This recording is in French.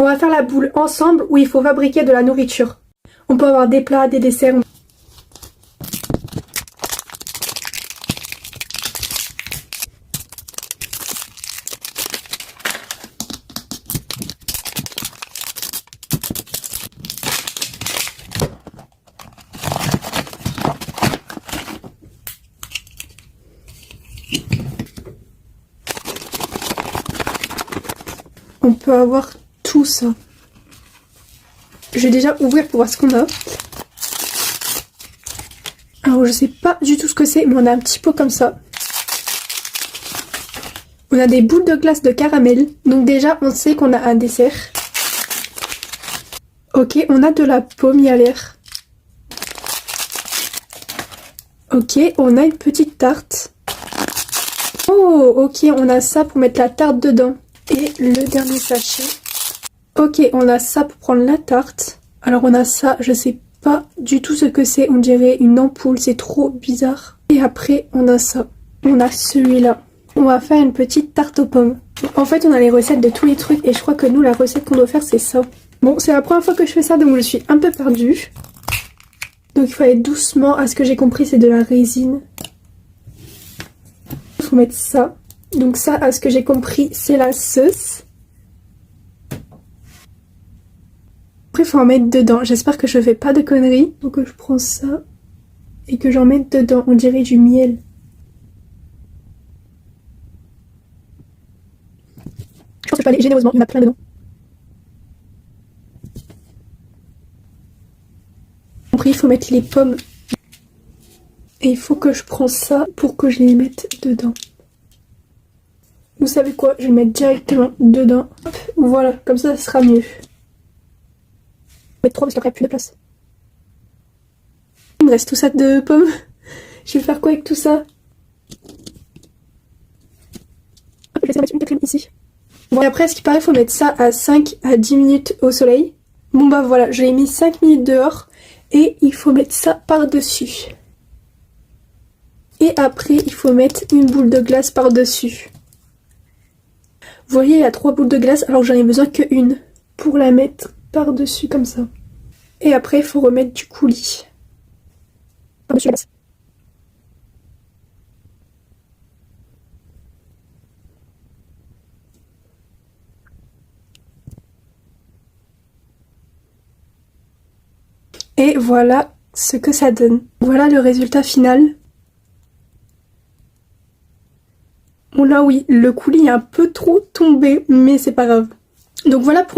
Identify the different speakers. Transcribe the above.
Speaker 1: On va faire la boule ensemble où il faut fabriquer de la nourriture. On peut avoir des plats, des desserts. On peut avoir tout ça. Je vais déjà ouvrir pour voir ce qu'on a. Alors je sais pas du tout ce que c'est, mais on a un petit pot comme ça. On a des boules de glace de caramel. Donc déjà on sait qu'on a un dessert. Ok, on a de la pomme, il a l'air. Ok, on a une petite tarte. Oh, ok, on a ça pour mettre la tarte dedans. Et le dernier sachet. Ok, on a ça pour prendre la tarte. Alors on a ça, je sais pas du tout ce que c'est. On dirait une ampoule, c'est trop bizarre. Et après, on a ça. On a celui-là. On va faire une petite tarte aux pommes. En fait, on a les recettes de tous les trucs. Et je crois que nous, la recette qu'on doit faire, c'est ça. Bon, c'est la première fois que je fais ça, donc je suis un peu perdue. Donc il faut aller doucement. À ce que j'ai compris, c'est de la résine. Il faut mettre ça. Donc ça, à ce que j'ai compris, c'est la sauce. Après, il faut en mettre dedans. J'espère que je fais pas de conneries. Donc je prends ça et que j'en mette dedans. On dirait du miel. Je pense que je peux aller généreusement. Il y en a plein dedans. Après, il faut mettre les pommes. Et il faut que je prends ça pour que je les mette dedans. Vous savez quoi? Je vais le mettre directement dedans. Hop, voilà, comme ça sera mieux. Je vais mettre 3 parce qu'après il n'y a plus de place. Il me reste tout ça de pommes. Je vais faire quoi avec tout ça? Hop, je vais essayer de mettre une quatrième ici. Bon, et après, ce qui paraît, il faut mettre ça à 5 à 10 minutes au soleil. Bon bah voilà, je l'ai mis 5 minutes dehors. Et il faut mettre ça par-dessus. Et après, il faut mettre une boule de glace par-dessus. Vous voyez, il y a 3 boules de glace, alors j'en ai besoin qu'une pour la mettre par-dessus comme ça. Et après, il faut remettre du coulis par-dessus la glace. Et voilà ce que ça donne. Voilà le résultat final. Bon là oui, le coulis est un peu trop tombé, mais c'est pas grave. Donc voilà pour une